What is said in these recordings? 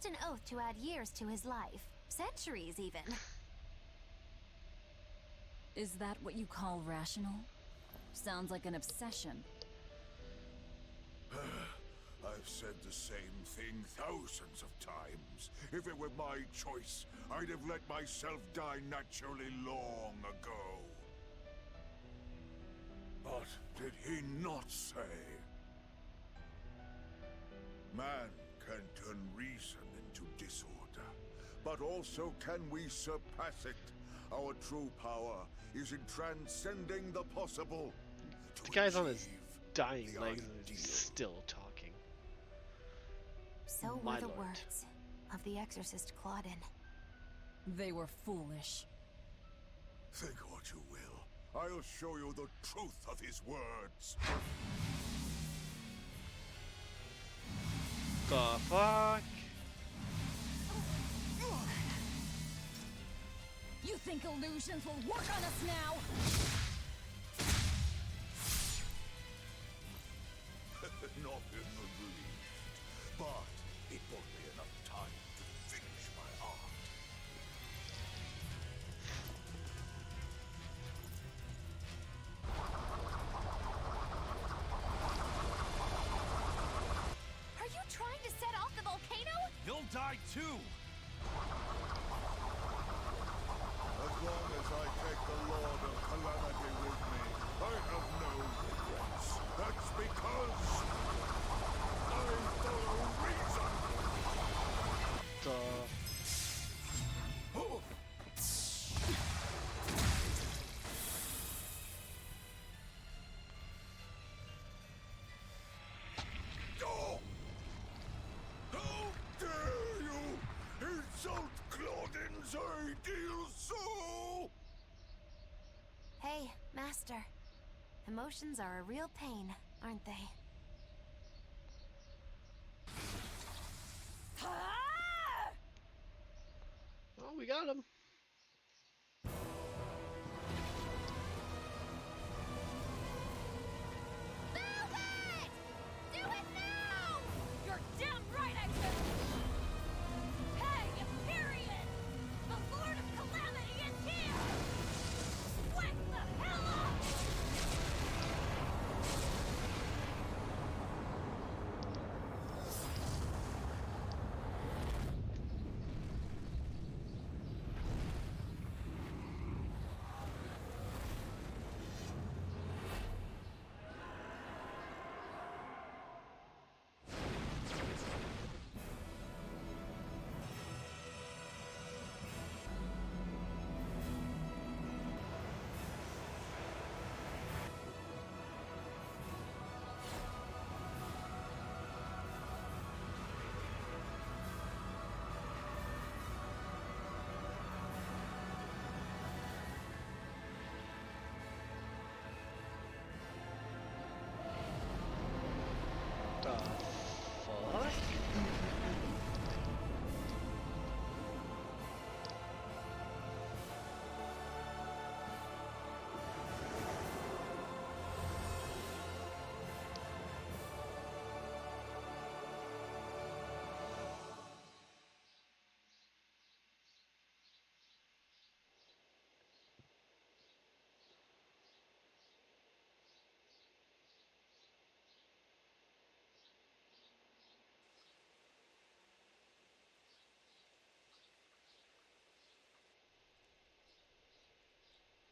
just an oath to add years to his life. Centuries, even. Is that what you call rational? Sounds like an obsession. I've said the same thing thousands of times. If it were my choice, I'd have let myself die naturally long ago. But did he not say? Man can turn reason into disorder, but also can we surpass it? Our true power is in transcending the possible. The guy's on his achieve dying the legs and he's ideal. still talking. So My were the lord. words of the exorcist Claudin. They were foolish. Think what you will. I'll show you the truth of his words. The fuck? You think illusions will work on us now? Not in the least. But it bought me enough time to finish my art. Are you trying to set off the volcano? You'll die too! As long as I take the Lord of Calamity with me, I have no regrets. That's because I follow reason. The Oh. Oh! How dare you insult Claudin's ideal soul! Hey, Master. Emotions are a real pain, aren't they? oh, we got him. Move it! Do it now! You're damn right I do! Hey, period! The Lord of Calamity is here! Wake the hell up! The fuck?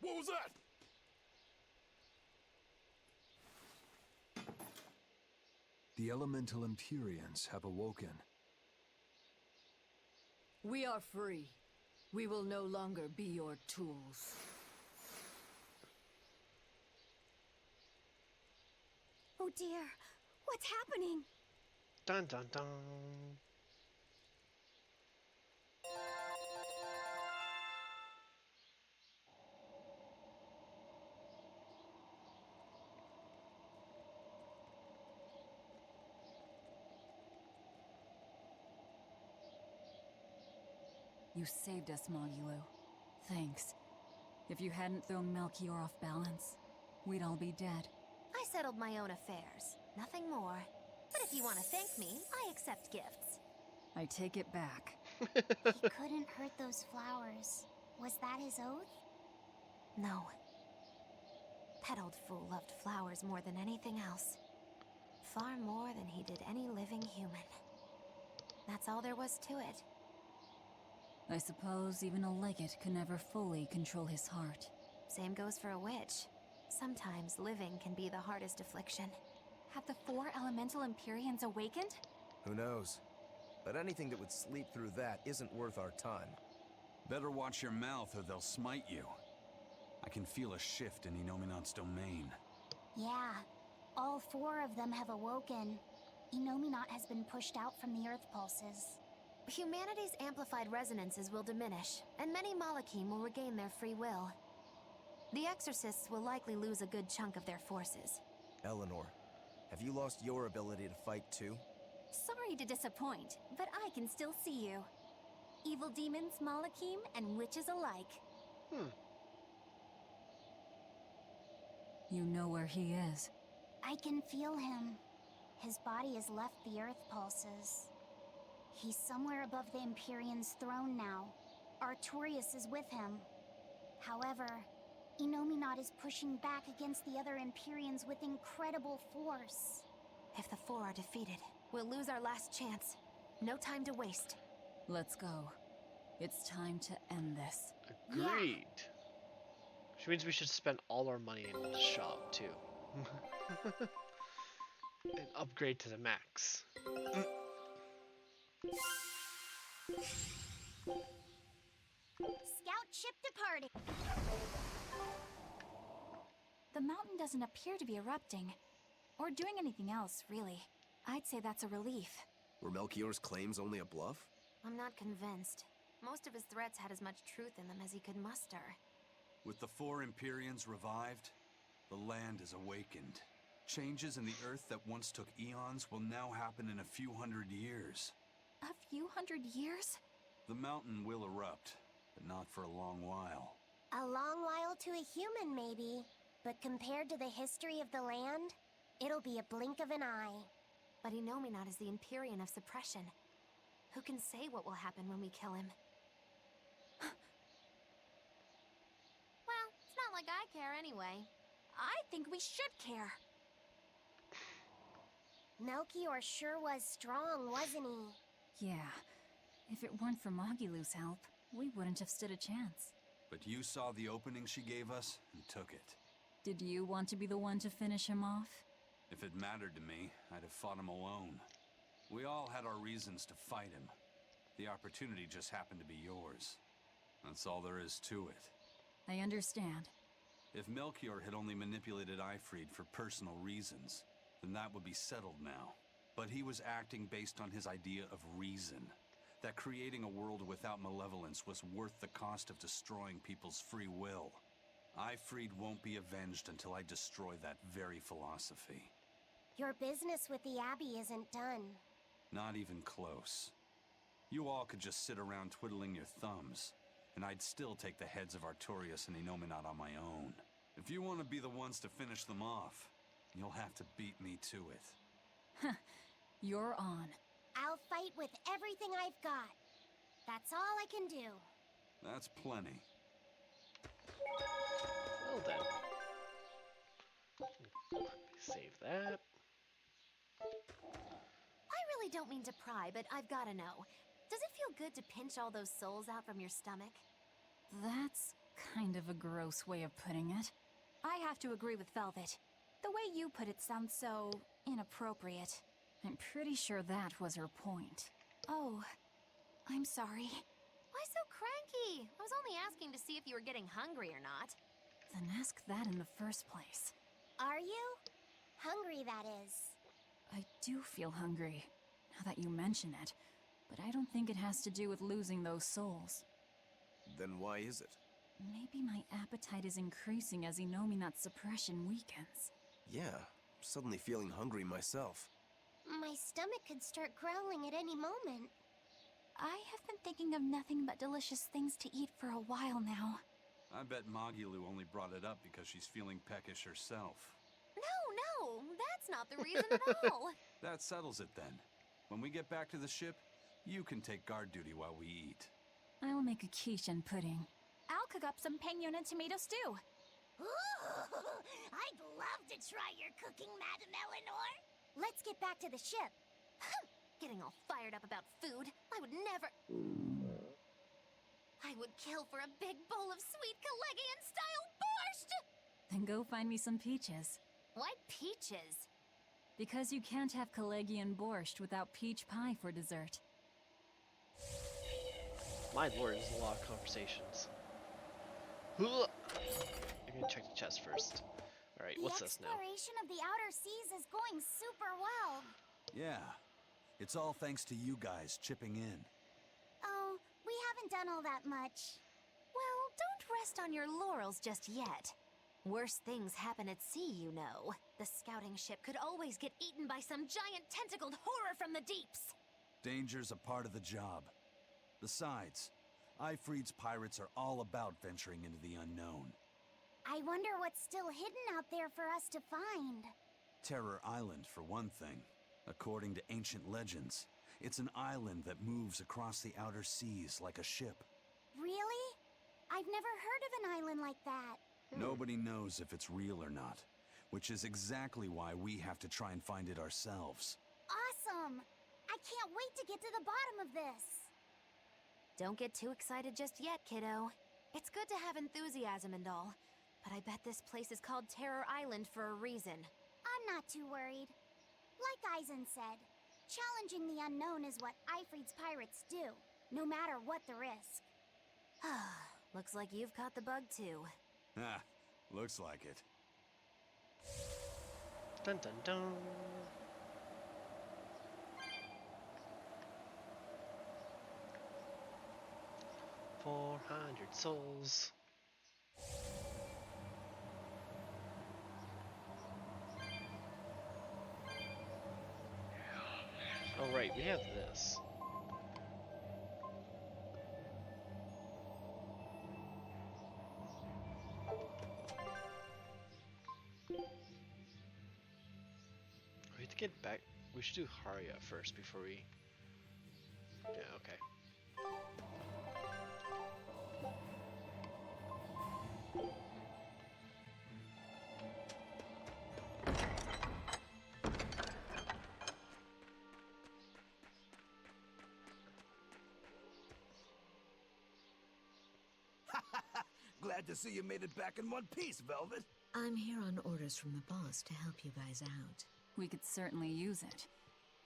What was that? The elemental Empyreans have awoken. We are free. We will no longer be your tools. Oh dear, what's happening? Dun dun dun. You saved us, Magulu. Thanks. If you hadn't thrown Melchior off balance, we'd all be dead. I settled my own affairs, nothing more. But if you want to thank me, I accept gifts. I take it back. He couldn't hurt those flowers. Was that his oath? No. That old fool loved flowers more than anything else. Far more than he did any living human. That's all there was to it. I suppose even a legate can never fully control his heart. Same goes for a witch. Sometimes living can be the hardest affliction. Have the 4 elemental Empyreans awakened? Who knows? But anything that would sleep through that isn't worth our time. Better watch your mouth or they'll smite you. I can feel a shift in Inominat's domain. Yeah. All 4 of them have awoken. Inominat has been pushed out from the Earth pulses. Humanity's amplified resonances will diminish, and many Malachim will regain their free will. The Exorcists will likely lose a good chunk of their forces. Eleanor, have you lost your ability to fight too? Sorry to disappoint, but I can still see you. Evil demons, Malachim, and witches alike. You know where he is. I can feel him. His body has left the Earth pulses. He's somewhere above the Empyrean's throne now. Artorias is with him. However, Inominat is pushing back against the other Empyreans with incredible force. If the 4 are defeated, we'll lose our last chance. No time to waste. Let's go. It's time to end this. Agreed. Which means we should spend all our money in the shop too. And upgrade to the max. Scout ship departing. The mountain doesn't appear to be erupting. Or doing anything else, really. I'd say that's a relief. Were Melchior's claims only a bluff? I'm not convinced. Most of his threats had as much truth in them as he could muster. With the 4 Empyreans revived, the land is awakened. Changes in the Earth that once took eons will now happen in a few hundred years. A few hundred years? The mountain will erupt, but not for a long while. A long while to a human, maybe. But compared to the history of the land, it'll be a blink of an eye. But Inominat is the Empyrean of suppression. Who can say what will happen when we kill him? Well, it's not like I care anyway. I think we should care. Melchior sure was strong, wasn't he? Yeah. If it weren't for Magilu's help, we wouldn't have stood a chance. But you saw the opening she gave us and took it. Did you want to be the one to finish him off? If it mattered to me, I'd have fought him alone. We all had our reasons to fight him. The opportunity just happened to be yours. That's all there is to it. I understand. If Melchior had only manipulated Ifrid for personal reasons, then that would be settled now. But he was acting based on his idea of reason. That creating a world without malevolence was worth the cost of destroying people's free will. Ifrid won't be avenged until I destroy that very philosophy. Your business with the Abbey isn't done. Not even close. You all could just sit around twiddling your thumbs, and I'd still take the heads of Artorias and Inominat on my own. If you want to be the ones to finish them off, you'll have to beat me to it. You're on. I'll fight with everything I've got. That's all I can do. That's plenty. Well then. Save that. I really don't mean to pry, but I've gotta know. Does it feel good to pinch all those souls out from your stomach? That's kind of a gross way of putting it. I have to agree with Velvet. The way you put it sounds so inappropriate. I'm pretty sure that was her point. Oh, I'm sorry. Why so cranky? I was only asking to see if you were getting hungry or not. Then ask that in the first place. Are you? Hungry, that is. I do feel hungry, now that you mention it, but I don't think it has to do with losing those souls. Then why is it? Maybe my appetite is increasing as Inominat's suppression weakens. Yeah, suddenly feeling hungry myself. My stomach could start growling at any moment. I have been thinking of nothing but delicious things to eat for a while now. I bet Magilu only brought it up because she's feeling peckish herself. No, that's not the reason at all. That settles it then. When we get back to the ship, You can take guard duty while we eat. I will make a quiche and pudding. I'll cook up some penguin and tomato stew. Ooh, I'd love to try your cooking, Madam Eleanor. Let's get back to the ship. Getting all fired up about food. I would never... I would kill for a big bowl of sweet Calegian-style borscht! Then go find me some peaches. Why peaches? Because you can't have Calegian borscht without peach pie for dessert. My lord, there's a lot of conversations. I'm gonna check the chest first. Alright, what's this now? The exploration of the outer seas is going super well. Yeah, it's all thanks to you guys chipping in. Oh, we haven't done all that much. Well, don't rest on your laurels just yet. Worse things happen at sea, you know. The scouting ship could always get eaten by some giant tentacled horror from the deeps. Danger's a part of the job. Besides, Ifreed's pirates are all about venturing into the unknown. I wonder what's still hidden out there for us to find. Terror Island, for one thing. According to ancient legends, it's an island that moves across the outer seas like a ship. Really? I've never heard of an island like that. Nobody knows if it's real or not, which is exactly why we have to try and find it ourselves. Awesome! I can't wait to get to the bottom of this. Don't get too excited just yet, kiddo. It's good to have enthusiasm and all, but I bet this place is called Terror Island for a reason. I'm not too worried. Like Eisen said, challenging the unknown is what Ifreed's pirates do, no matter what the risk. Looks like you've caught the bug too. Ah, looks like it. Dun dun dun. $400 souls. Oh right, we have this. We have to get back. We should do Haria first before we. Yeah, okay. Glad to see you made it back in one piece, Velvet. I'm here on orders from the boss to help you guys out. We could certainly use it.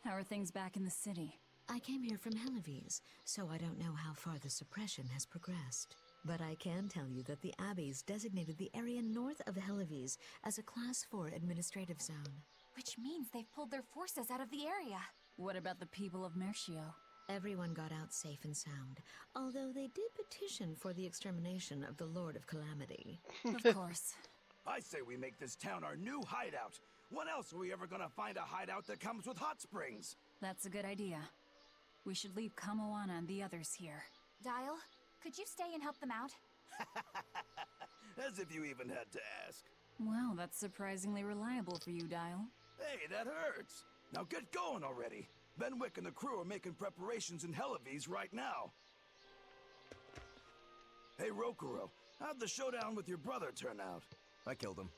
How are things back in the city? I came here from Helives, so I don't know how far the suppression has progressed. But I can tell you that the Abbeys designated the area north of Helives as a Class 4 administrative zone. Which means they've pulled their forces out of the area. What about the people of Mercio? Everyone got out safe and sound, although they did petition for the extermination of the Lord of Calamity. Of course. I say we make this town our new hideout. When else are we ever gonna find a hideout that comes with hot springs? That's a good idea. We should leave Kamoana and the others here. Dial, could you stay and help them out? As if you even had to ask. Well, that's surprisingly reliable for you, Dial. Hey, that hurts. Now get going already. Benwick and the crew are making preparations in Helives right now. Hey, Rokuro, how'd the showdown with your brother turn out? I killed him,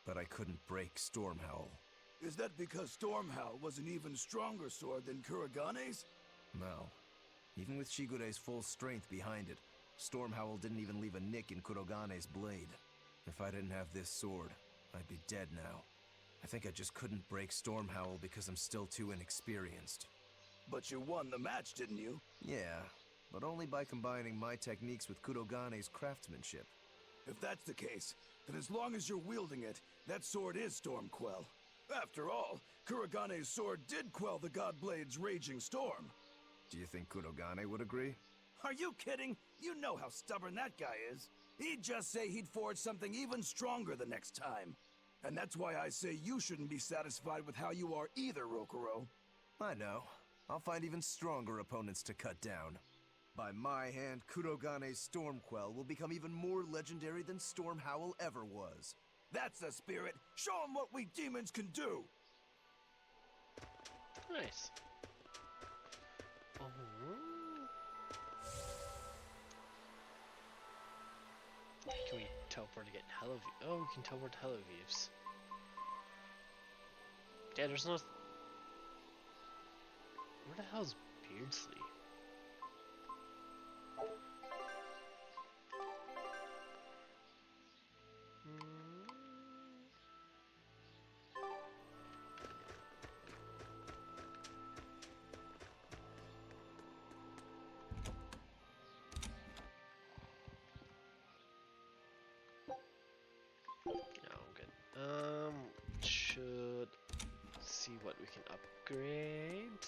but I couldn't break Stormhowl. Is that because Stormhowl was an even stronger sword than Kuragane's? No. Even with Shigure's full strength behind it, Stormhowl didn't even leave a nick in Kurogane's blade. If I didn't have this sword, I'd be dead now. I think I just couldn't break Stormhowl because I'm still too inexperienced. But you won the match, didn't you? Yeah, but only by combining my techniques with Kurogane's craftsmanship. If that's the case, then as long as you're wielding it, that sword is Stormquell. After all, Kuragane's sword did quell the Godblade's raging storm. Do you think Kurogane would agree? Are you kidding? You know how stubborn that guy is. He'd just say he'd forge something even stronger the next time. And that's why I say you shouldn't be satisfied with how you are either, Rokuro. I know. I'll find even stronger opponents to cut down. By my hand, Kurogane's Stormquell will become even more legendary than Stormhowl ever was. That's the spirit. Show him what we demons can do. Nice. Can we teleport to get Hello? Oh, we can teleport to Hello Views. Yeah, there's no. Where the hell's Beardsley? No, I'm good. Should see what we can upgrade.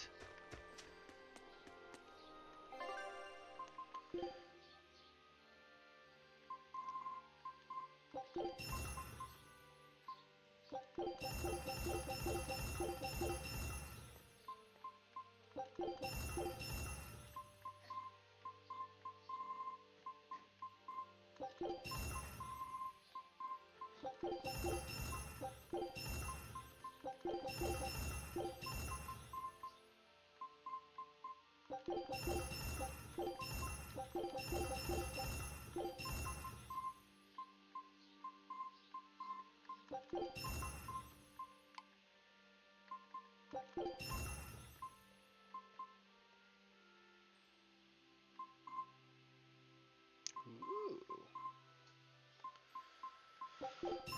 Ooh.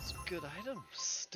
Some good items.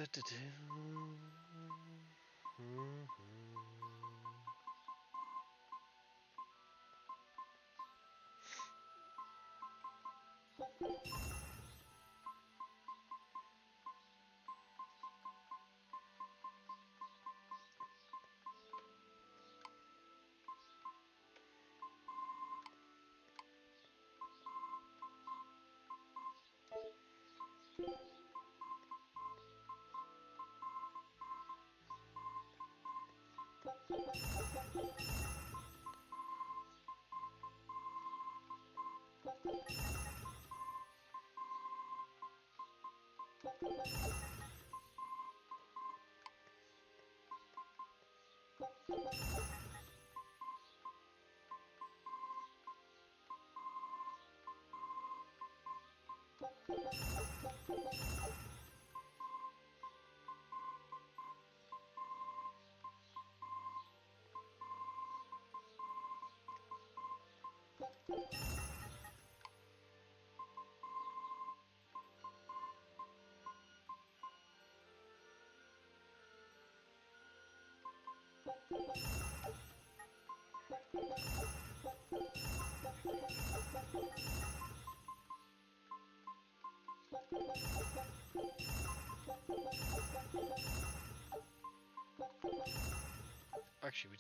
Actually,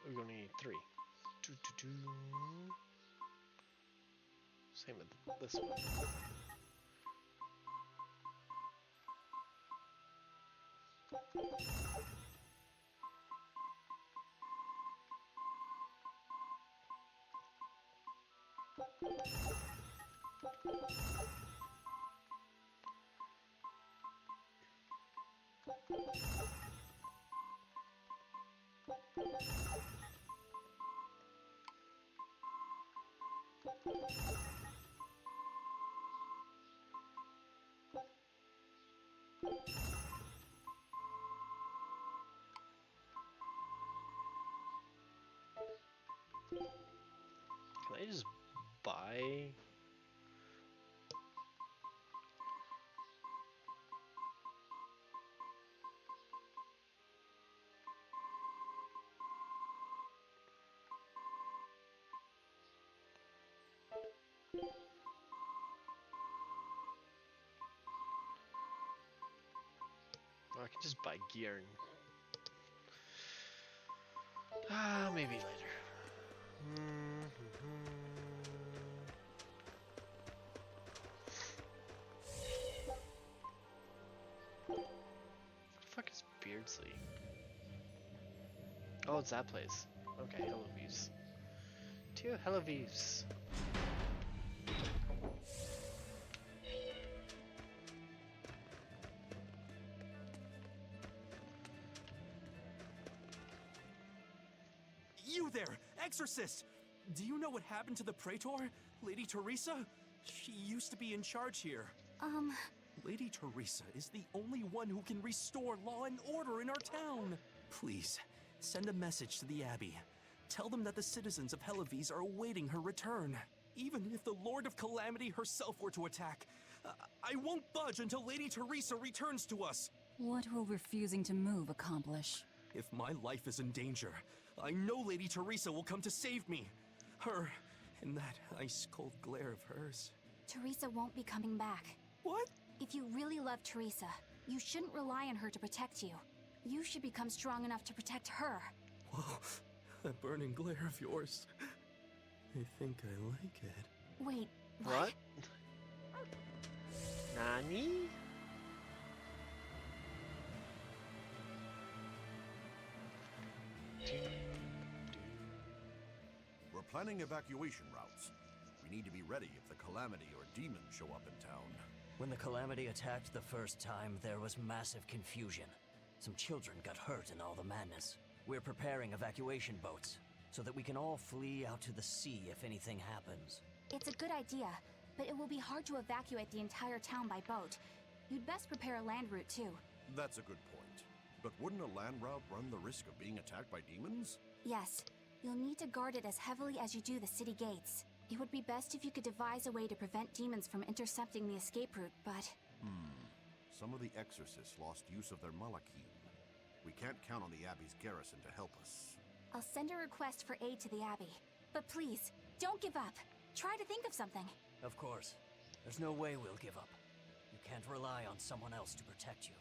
we only need 3. Same with this one. Can I just buy? Or I can just buy gear and... maybe later. What the fuck is Beardsley? Oh, it's that place. Okay, Hello Views. 2 Hello Views. You there! exorcist! Do you know what happened to the Praetor, Lady Teresa? She used to be in charge here. Lady Teresa is the only one who can restore law and order in our town. Please, send a message to the Abbey. Tell them that the citizens of Helives are awaiting her return. Even if the Lord of Calamity herself were to attack, I won't budge until Lady Teresa returns to us. What will refusing to move accomplish? If my life is in danger, I know Lady Teresa will come to save me. Her, and that ice-cold glare of hers. Teresa won't be coming back. What? If you really love Teresa, you shouldn't rely on her to protect you. You should become strong enough to protect her. Whoa, that burning glare of yours. I think I like it. Wait, What? Nani? We're planning evacuation routes. We need to be ready if the Calamity or demons show up in town. When the Calamity attacked the first time, there was massive confusion. Some children got hurt in all the madness. We're preparing evacuation boats, so that we can all flee out to the sea if anything happens. it's a good idea, but it will be hard to evacuate the entire town by boat. You'd best prepare a land route too. That's a good point. But wouldn't a land route run the risk of being attacked by demons? Yes, you'll need to guard it as heavily as you do the city gates. It would be best if you could devise a way to prevent demons from intercepting the escape route, but... Some of the exorcists lost use of their malachim. We can't count on the Abbey's garrison to help us. I'll send a request for aid to the Abbey. But please, don't give up. Try to think of something. Of course. There's no way we'll give up. You can't rely on someone else to protect you.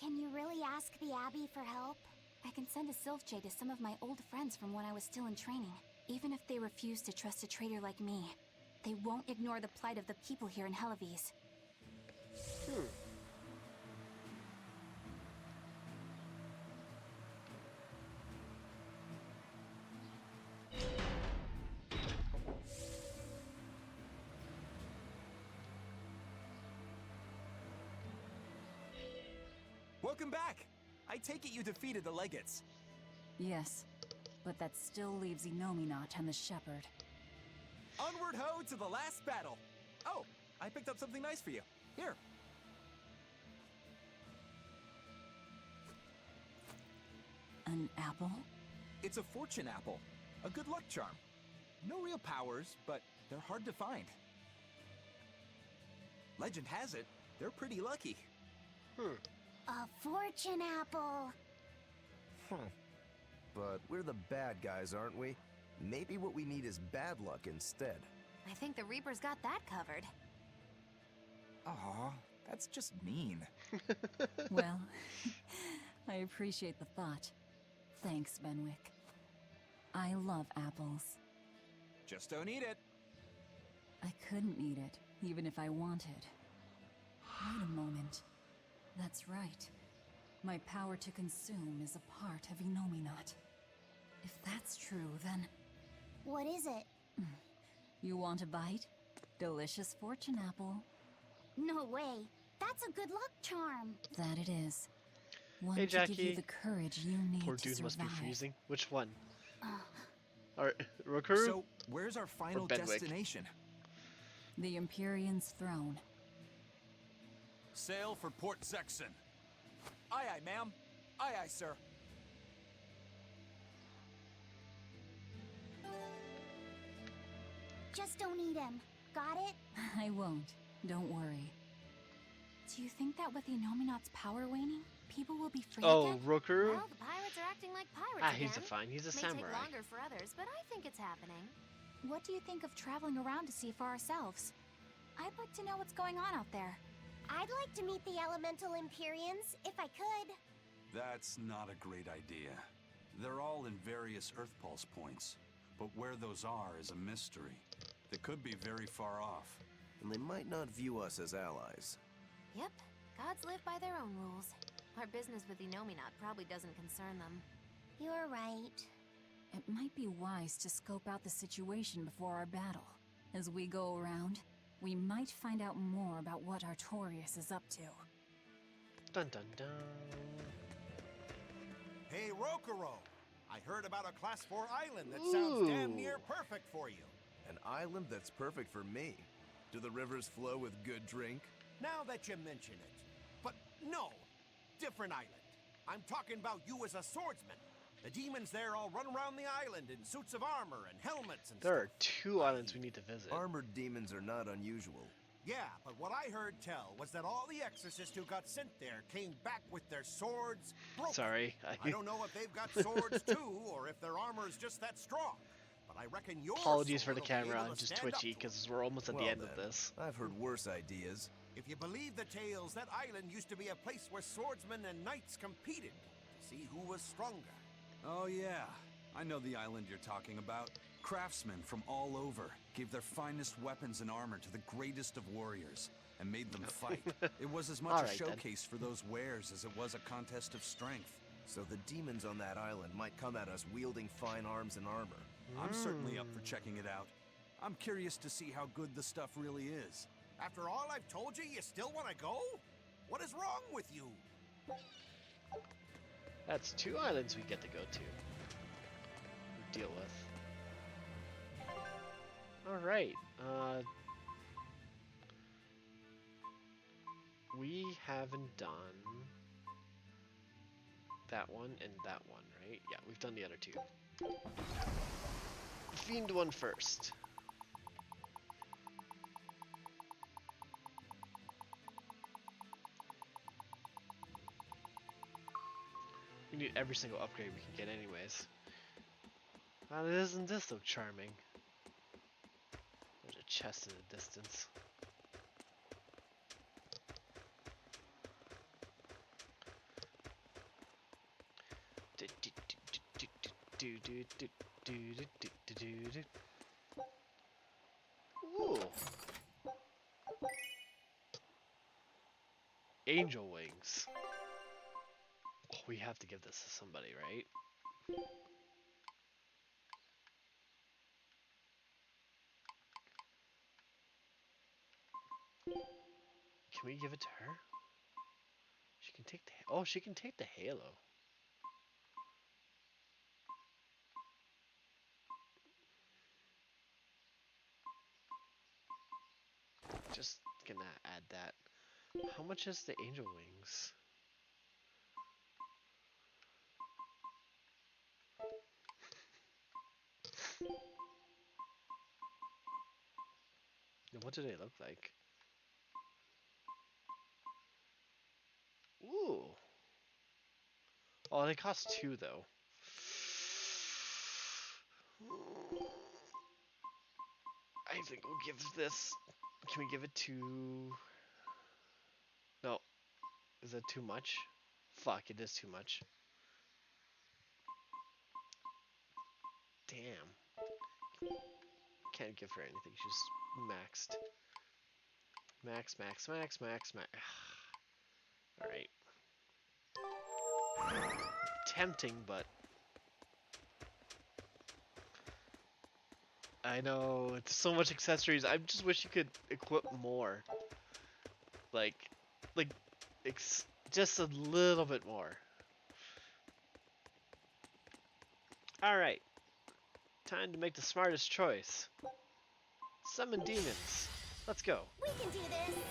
Can you really ask the Abbey for help? I can send a Sylph Jade to some of my old friends from when I was still in training. Even if they refuse to trust a traitor like me, they won't ignore the plight of the people here in Helives. Welcome back! I take it you defeated the Legates. Yes, but that still leaves Inominat and the Shepherd. Onward ho to the last battle! Oh, I picked up something nice for you. Here. An apple? It's a fortune apple. A good luck charm. No real powers, but they're hard to find. Legend has it, they're pretty lucky. A fortune apple. But we're the bad guys, aren't we? Maybe what we need is bad luck instead. I think the Reaper's got that covered. Aw, that's just mean. Well, I appreciate the thought. Thanks, Benwick. I love apples. Just don't eat it. I couldn't eat it, even if I wanted. Wait a moment. That's right. My power to consume is a part of Inominat. If that's true, then... What is it? You want a bite? Delicious fortune apple. No way. That's a good luck charm. That it is. One Hey, to give you Jackie. the courage you need Poor to dude survive. must be freezing. Which one? Or Rokuru? So, where's our final Benwick? destination? The Empyrean's throne. Sail for Port Zexon. Aye, aye, ma'am. Aye, aye, sir. Just don't eat him. Got it? I won't. Don't worry. Do you think that with Inominat's power waning, people will be free Oh, again? Rokuru? Well, the pirates are acting like pirates Ah, again. he's fine. He's a May samurai. take longer for others, but I think it's happening. What do you think of traveling around to see for ourselves? I'd like to know what's going on out there. I'd like to meet the elemental Empyreans, if I could. That's not a great idea. They're all in various Earth Pulse points, but where those are is a mystery. They could be very far off. And they might not view us as allies. Yep, gods live by their own rules. Our business with Inominat probably doesn't concern them. You're right. It might be wise to scope out the situation before our battle. As we go around, we might find out more about what Artorias is up to. Dun dun dun. Hey, Rokuro! I heard about a Class 4 island that sounds damn near perfect for you. An island that's perfect for me. Do the rivers flow with good drink? Now that you mention it. But no, different island. I'm talking about you as a swordsman. The demons there all run around the island in suits of armor and helmets and There stuff. are 2 islands we need to visit. Armored demons are not unusual. Yeah, but what I heard tell was that all the exorcists who got sent there came back with their swords broken. Sorry. I don't know if they've got swords too, or if their armor is just that strong. But I reckon your Apologies for sword the will be camera, able I'm to just stand up twitchy to because we're almost at the end of this. I've heard worse ideas. If you believe the tales, that island used to be a place where swordsmen and knights competed to see who was stronger. Oh yeah, I know the island you're talking about. Craftsmen from all over gave their finest weapons and armor to the greatest of warriors and made them fight. It was as much a Alright, then. showcase for those wares as it was a contest of strength. So the demons on that island might come at us wielding fine arms and armor. I'm certainly up for checking it out. I'm curious to see how good the stuff really is. After all I've told you, you still want to go? What is wrong with you? That's 2 islands we get to go to. Deal with. Alright, we haven't done that one and that one, right? Yeah, we've done the other 2. Fiend one first. We need every single upgrade we can get anyways. Isn't this so charming? There's a chest in the distance. Ooh. Angel wings. Oh, we have to give this to somebody, right? Can we give it to her? She can take the... Oh, she can take the halo. Just gonna add that. How much is the angel wings? And what do they look like? Ooh. Oh, they cost 2 though. I think we'll give this. Can we give it to? No. Is that too much? Fuck, it is too much. Damn. Can't give her anything. She's maxed. Max. Alright. Tempting, but I know it's so much accessories. I just wish you could equip more. Like just a little bit more. Alright. Time to make the smartest choice. Summon demons. Let's go. We can do this!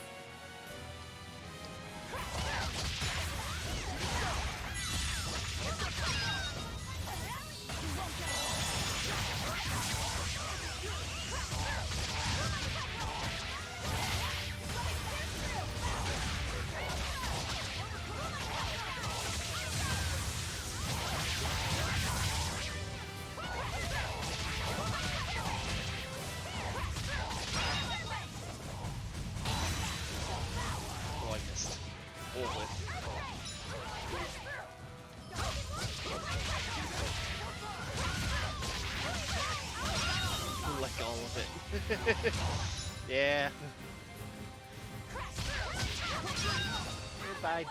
Oh, I missed. Oh, like all of it. Yeah. Goodbye.